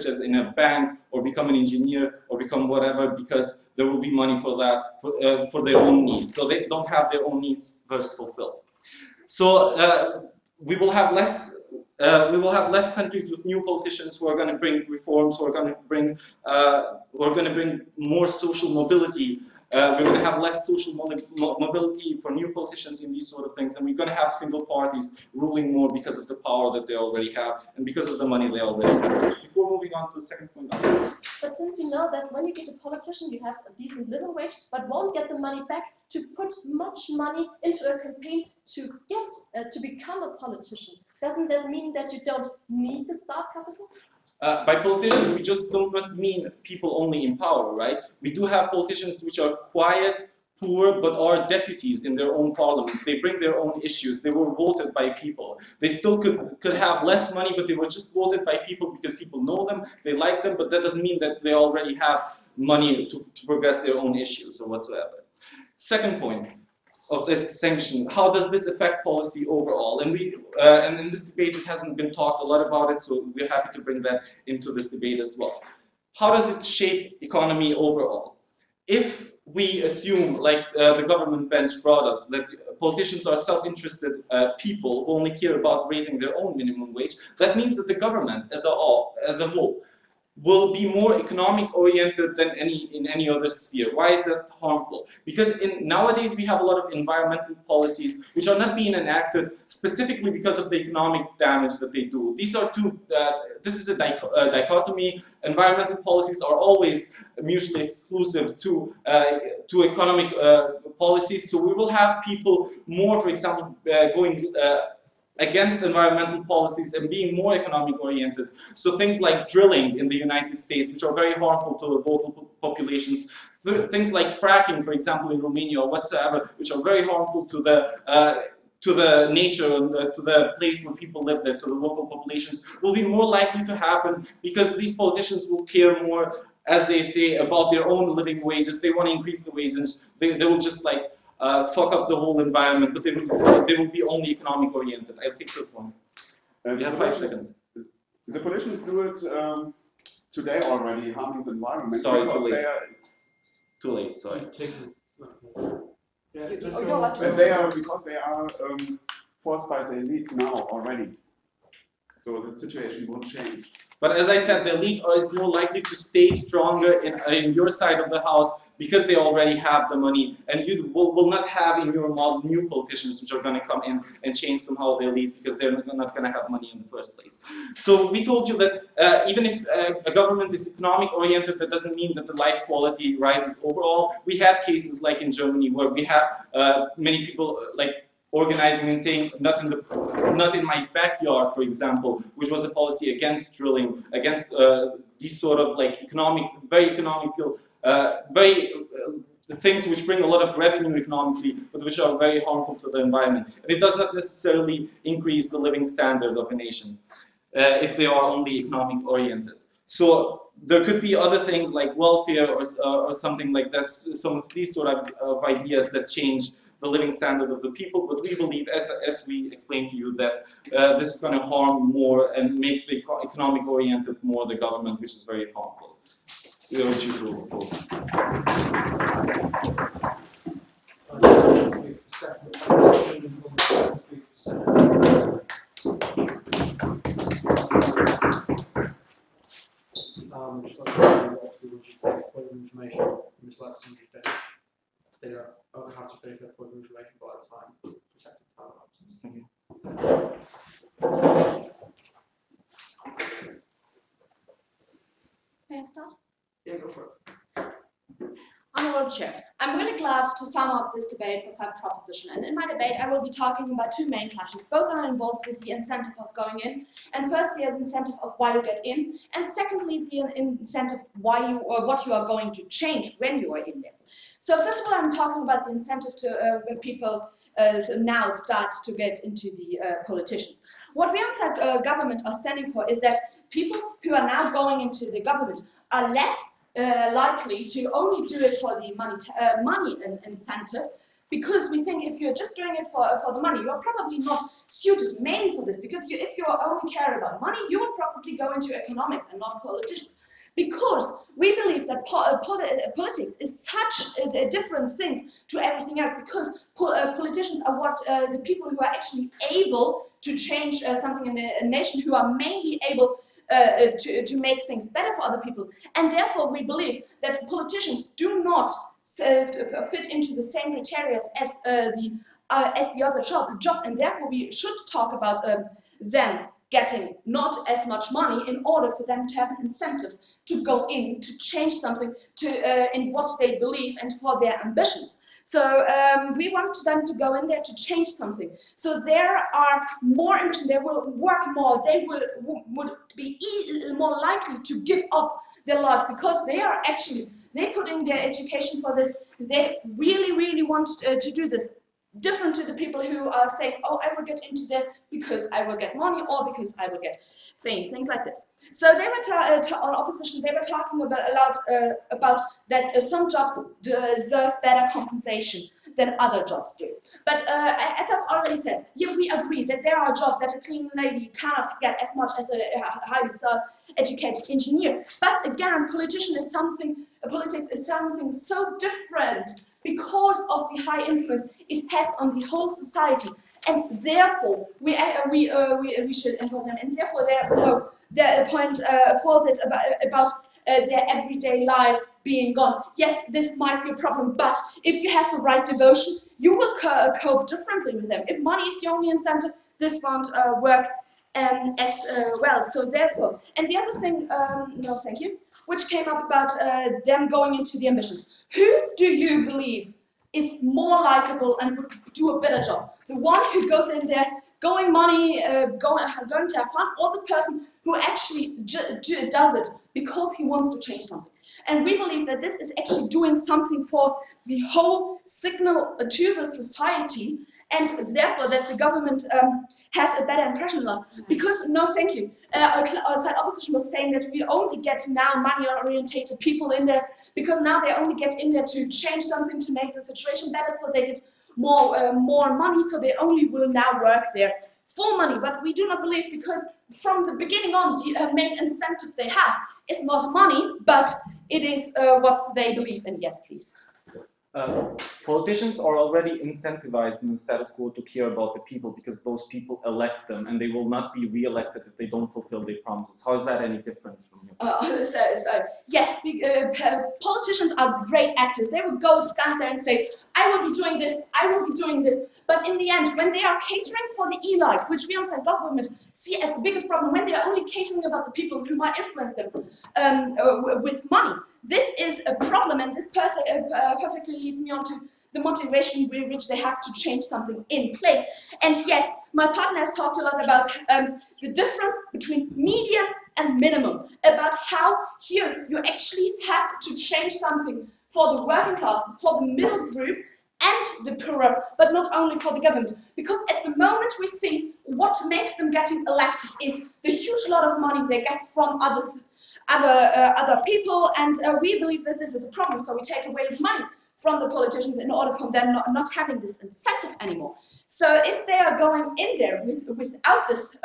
as in a bank, or become an engineer, or become whatever, because there will be money for that, for their own needs. So they don't have their own needs first fulfilled. So we will have less countries with new politicians who are going to bring reforms, who are going to bring more social mobility. We're going to have less social mobility for new politicians in these sort of things, and we're going to have single parties ruling more because of the power that they already have and because of the money they already have. Before moving on to the second point. But since you know that when you get a politician, you have a decent living wage, but won't get the money back to put much money into a campaign to get to become a politician, doesn't that mean that you don't need the start capital? By politicians, we just don't mean people only in power, right? We do have politicians which are quiet, poor, but are deputies in their own parliaments. They bring their own issues. They were voted by people. They still could have less money, but they were just voted by people because people know them, they like them, but that doesn't mean that they already have money to progress their own issues or whatsoever. Second point of this extension, how does this affect policy overall? And and in this debate, it hasn't been talked a lot about it, so we're happy to bring that into this debate as well. How does it shape economy overall? If we assume, like the government bench products, that politicians are self-interested people who only care about raising their own minimum wage, that means that the government as a whole will be more economic oriented than in any other sphere. Why is that harmful? Because nowadays we have a lot of environmental policies which are not being enacted specifically because of the economic damage that they do. These are this is a dichotomy. Environmental policies are always mutually exclusive to economic policies. So we will have people more, for example, going against environmental policies and being more economic oriented. So things like drilling in the United States, which are very harmful to the local populations. Things like fracking, for example, in Romania or whatsoever, which are very harmful to the nature, to the place where people live there, to the local populations, will be more likely to happen because these politicians will care more, as they say, about their own living wages. They want to increase the wages. They will just like fuck up the whole environment, but they will be only economic oriented. I'll take this one. You have 5 seconds. The politicians do it today already, harming the environment. Sorry, too late. Too late, sorry. Yeah, Because they are forced by the elite now already. So the situation won't change. But as I said, the elite is more likely to stay stronger in your side of the house because they already have the money, and you will not have in your model new politicians which are going to come in and change somehow the elite because they're not going to have money in the first place. So we told you that even if a government is economic oriented, that doesn't mean that the life quality rises overall. We had cases like in Germany where we have many people like organizing and saying not in my backyard, for example, which was a policy against drilling, against these sort of like very economical, things which bring a lot of revenue economically, but which are very harmful to the environment. And it does not necessarily increase the living standard of a nation if they are only economic oriented. So there could be other things like welfare or something like that, some of these sort of ideas that change the living standard of the people, but we believe, as we explained to you, that this is going to harm more and make the economic oriented more the government, which is very harmful. We urge you to vote. Just like obviously we should take a point of information from this lesson we finish. They don't have to finish that point of information by the time protected time lapses. May I start? Yeah, go for it. Honourable Chair, I'm really glad to sum up this debate for some proposition, and in my debate I will be talking about 2 main clashes. Both are involved with the incentive of going in, and first the incentive of why you get in, and secondly the incentive why what you are going to change when you are in there. So first of all, I'm talking about the incentive to when people now start to get into the politicians. What we outside government are standing for is that people who are now going into the government are less likely to only do it for the money incentive, because we think if you're just doing it for the money, you're probably not suited mainly for this, because if you only care about money, you would probably go into economics and not politics. Because we believe that politics is such a different thing to everything else, because politicians are what the people who are actually able to change something in a nation, who are mainly able to make things better for other people. And therefore we believe that politicians do not fit into the same criteria as the other jobs, and therefore we should talk about them getting not as much money in order for them to have an incentive to go in, to change something in what they believe and for their ambitions. So we want them to go in there to change something. So there are more ambition, they will work more, they would be more likely to give up their life, because they are actually, they put in their education for this, they really want to do this. Different to the people who are saying, oh, I will get into there because I will get money or because I will get fame, things like this. So they were on opposition, they were talking about that some jobs deserve better compensation than other jobs do. But as I've already said, yeah, we agree that there are jobs that a clean lady cannot get as much as a highly educated engineer. But again, politics is something so different, because of the high influence it has on the whole society, and therefore we should involve them, and therefore the point forwarded about their everyday life being gone. Yes, this might be a problem, but if you have the right devotion, you will cope differently with them. If money is the only incentive, this won't work as well. So therefore, and the other thing, no thank you, which came up about them going into the ambitions. Who do you believe is more likable and would do a better job? The one who goes in there, going money, going to have fun, or the person who actually does it because he wants to change something? And we believe that this is actually doing something for the whole signal to the society, and therefore that the government has a better impression of. Because, no thank you, outside opposition was saying that we only get now money-orientated people in there because now they only get in there to change something, to make the situation better, so they get more money, so they only will now work there for money. But we do not believe, because from the beginning on, the main incentive they have is not money, but it is what they believe in. Yes, please. Politicians are already incentivized in the status quo to care about the people because those people elect them, and they will not be re-elected if they don't fulfill their promises. How is that any different from you? Yes, politicians are great actors. They will go stand there and say, I will be doing this, I will be doing this. But in the end, when they are catering for the elite, which we outside government see as the biggest problem, when they are only catering about the people who might influence them with money, this is a problem, and this perfectly leads me on to the motivation with which they have to change something in place. And yes, my partner has talked a lot about the difference between median and minimum, about how here you actually have to change something for the working class, for the middle group, and the poorer, but not only for the government. Because at the moment we see what makes them getting elected is the huge lot of money they get from other people, and we believe that this is a problem, so we take away the money from the politicians in order for them not having this incentive anymore. So if they are going in there without this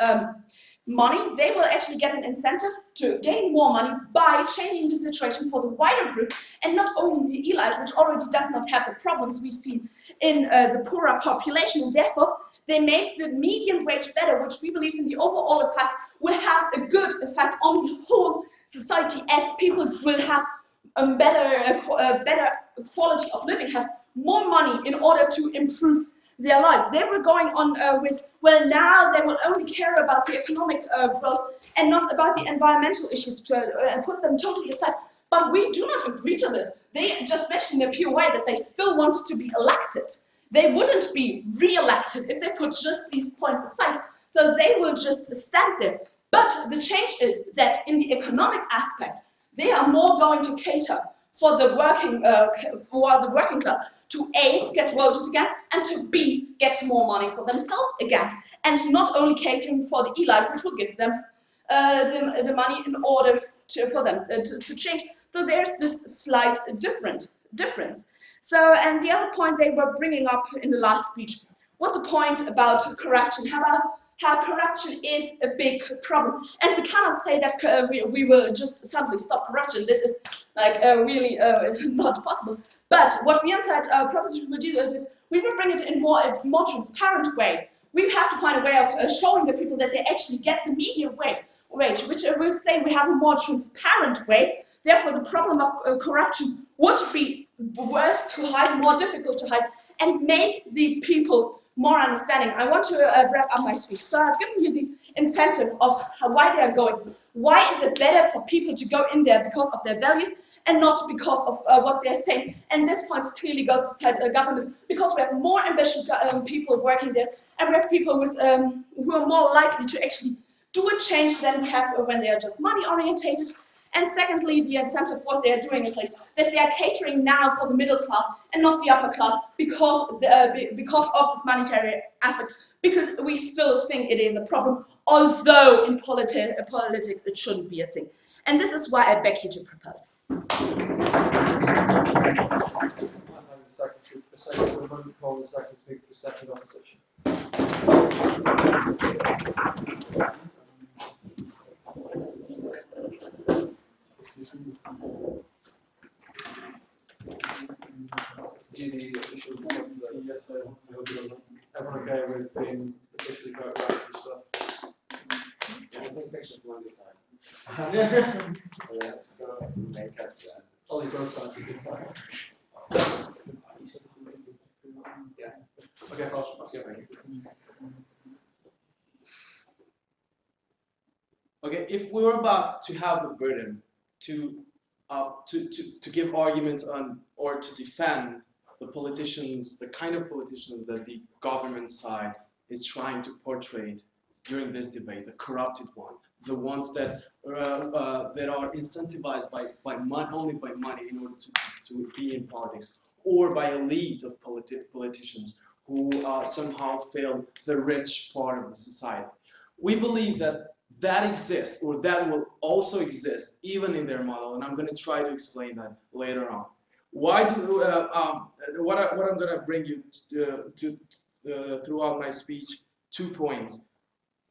money, they will actually get an incentive to gain more money by changing the situation for the wider group, and not only the elite, which already does not have the problems we see in the poorer population, and therefore they make the median wage better, which we believe in the overall effect will have a good effect on the whole society, as people will have a better quality of living, have more money in order to improve their life. They were going on with, well, now they will only care about the economic growth and not about the environmental issues, and put them totally aside. But we do not agree to this. They just mentioned in a pure way that they still want to be elected. They wouldn't be re-elected if they put just these points aside, so they will just stand there. But the change is that in the economic aspect, they are more going to cater for the working class to A, get voted again, and to B, get more money for themselves again, and not only catering for the elite, which will give them the money in order for them to change. So there's this slight difference. So, and the other point they were bringing up in the last speech, what the point about corruption, how corruption is a big problem. And we cannot say that we will just suddenly stop corruption. This is like really not possible. But what we inside proposition will do is we will bring it in a more transparent way. We have to find a way of showing the people that they actually get the median wage, which will say we have a more transparent way. Therefore, the problem of corruption would be worse to hide, more difficult to hide, and make the people more understanding. I want to wrap up my speech. So I've given you the incentive of why they are going. Why is it better for people to go in there because of their values and not because of what they're saying? And this point clearly goes to side governments, because we have more ambitious people working there, and we have people with, who are more likely to actually do a change than we have when they are just money orientated. And secondly, the incentive, what they are doing in place, that they are catering now for the middle class and not the upper class because of this monetary aspect, because we still think it is a problem, although in politics it shouldn't be a thing. And this is why I beg you to propose. Yes, everyone okay with being officially voted out and stuff? I think pictures on this side. Only both sides are good side. Yeah. Okay, I'll get ready. Okay, if we were about to have the burden to give arguments on or to defend the politicians, the kind of politicians that the government side is trying to portray during this debate, the corrupted one, the ones that are incentivized by money, only by money in order to be in politics, or by elite of politicians who somehow fail the rich part of the society. We believe that that exists, or that will also exist, even in their model, and I'm going to try to explain that later on. Why do what I'm going to bring you throughout my speech? 2 points.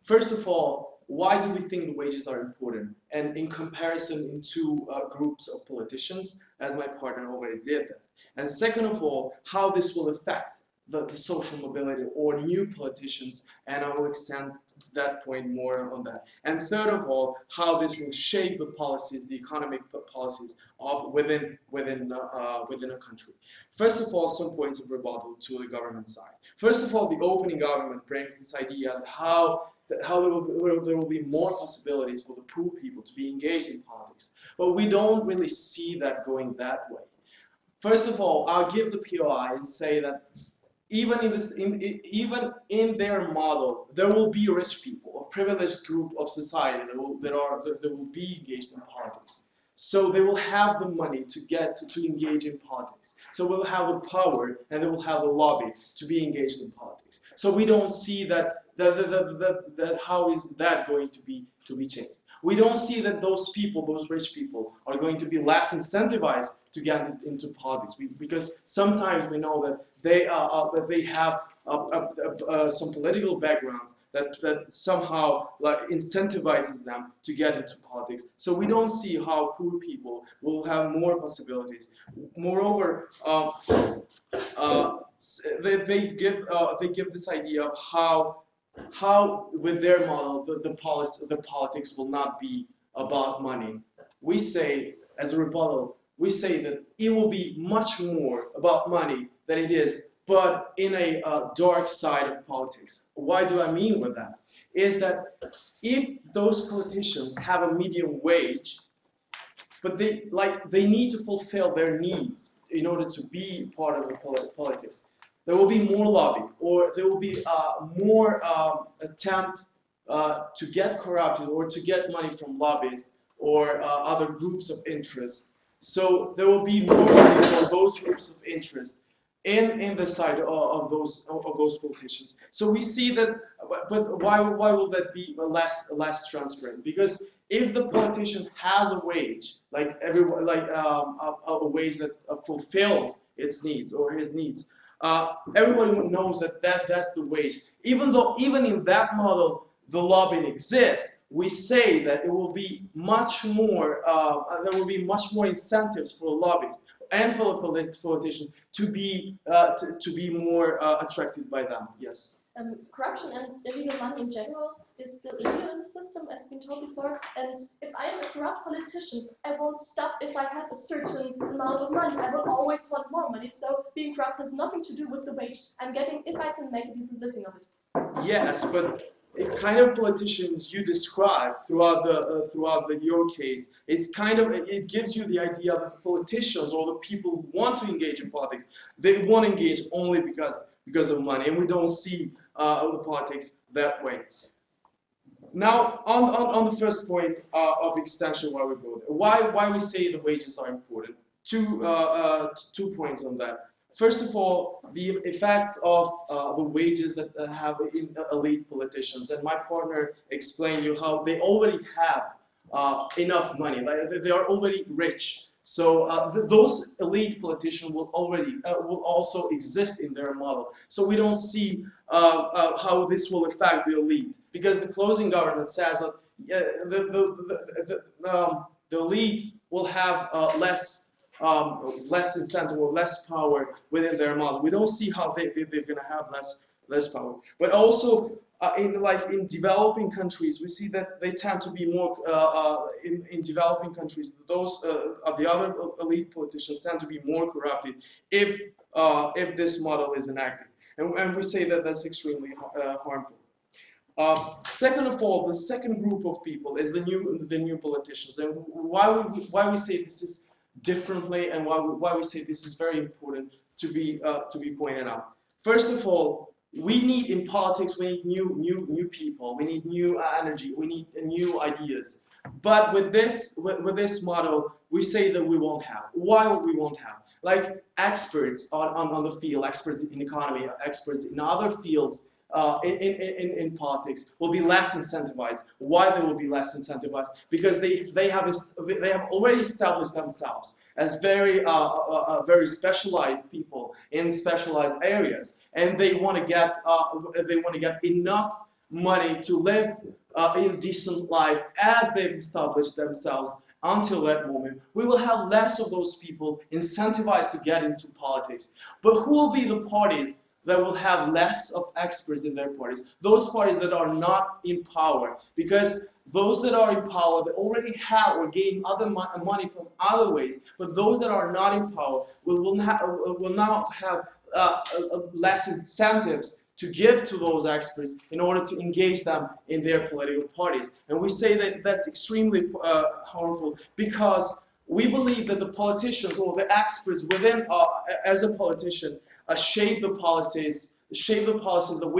First of all, why do we think the wages are important? And in comparison in two groups of politicians, as my partner already did that. And second of all, how this will affect the social mobility or new politicians, and I will extend that point more on that. And third of all, how this will shape the policies, the economic policies of within a country. First of all, some points of rebuttal to the government side. First of all, the opening government brings this idea of how there will be more possibilities for the poor people to be engaged in politics. But we don't really see that going that way. First of all, I'll give the POI and say that even in their model, there will be rich people, a privileged group of society that will be engaged in politics. So they will have the money to engage in politics. So we'll have the power and they will have the lobby to be engaged in politics. So we don't see that how is that going to be changed. We don't see that those people, those rich people, are going to be less incentivized to get into politics, because sometimes we know that they have some political backgrounds that somehow incentivizes them to get into politics. So we don't see how poor people will have more possibilities. Moreover, they give this idea of how with their model the politics will not be about money. We say, as a rebuttal, we say that it will be much more about money than it is, but in a dark side of politics. Why do I mean with that? Is that if those politicians have a medium wage, but they need to fulfill their needs in order to be part of the politics, there will be more lobby, or there will be more attempt to get corrupted or to get money from lobbyists or other groups of interest. So there will be more money for those groups of interest in the side of those politicians. So we see that, but why will that be less transparent? Because if the politician has a wage, like everyone, a wage that fulfills its needs or his needs, everyone knows that's the wage. Even in that model, the lobbying exists. We say that it will be much more. There will be much more incentives for lobbyists and for the politician to be more attracted by them. Yes. Corruption and illegal money in general is still illegal in the system, as been told before. And if I am a corrupt politician, I won't stop if I have a certain amount of money. I will always want more money. So being corrupt has nothing to do with the wage I'm getting if I can make a decent living of it. Yes, but the kind of politicians you describe throughout your case, it gives you the idea that the politicians or the people who want to engage in politics, they want to engage only because of money, and we don't see the politics that way. Now, on the first point of extension, why we go there, why we say the wages are important. Two points on that. First of all, the effects of the wages that have in elite politicians, and my partner explained you how they already have enough money, like they are already rich. So those elite politicians will also exist in their model. So we don't see how this will affect the elite, because the closing government says that the elite will have less incentive or less power within their model. We don't see how they're going to have less power. But also, in developing countries, we see that they tend to be more in developing countries. Those the other elite politicians tend to be more corrupted if this model is enacted, and we say that that's extremely harmful. Second of all, the second group of people is the new politicians, and why we say this is differently, and why we say this is very important to be pointed out. First of all, we need in politics, we need new people, we need new energy, we need new ideas. But with this model, we say that we won't have. Why we won't have? Like experts on the field, experts in economy, experts in other fields in politics will be less incentivized. Why they will be less incentivized? Because they have already established themselves as very specialized people in specialized areas, and they want to get enough money to live in decent life as they've established themselves. Until that moment, we will have less of those people incentivized to get into politics. But who will be the parties that will have less of experts in their parties? Those parties that are not in power, because those that are in power, they already have or gain other money from other ways, but those that are not in power will now have less incentives to give to those experts in order to engage them in their political parties. And we say that that's extremely harmful, because we believe that the politicians or the experts within, as a politician, shape the policies that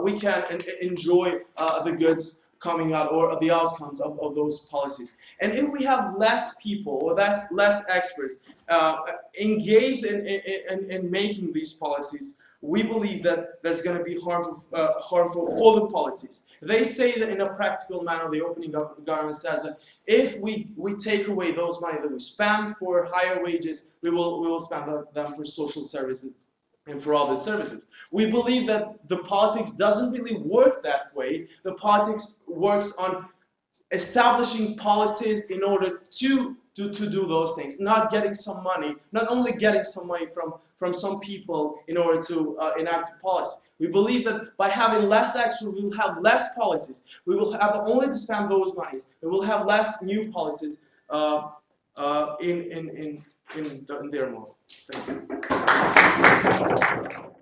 we can enjoy the goods coming out, or the outcomes of those policies. And if we have less people or less experts engaged in making these policies, we believe that that's going to be harmful for the policies. They say that in a practical manner, the opening government says that if we take away those money that we spend for higher wages, we will spend them for social services and for other services. We believe that the politics doesn't really work that way. The politics works on establishing policies in order to do those things, not only getting some money from some people in order to enact a policy. We believe that by having less experts, we will have less policies. We will have only to spend those monies. We will have less new policies in their model. Thank you.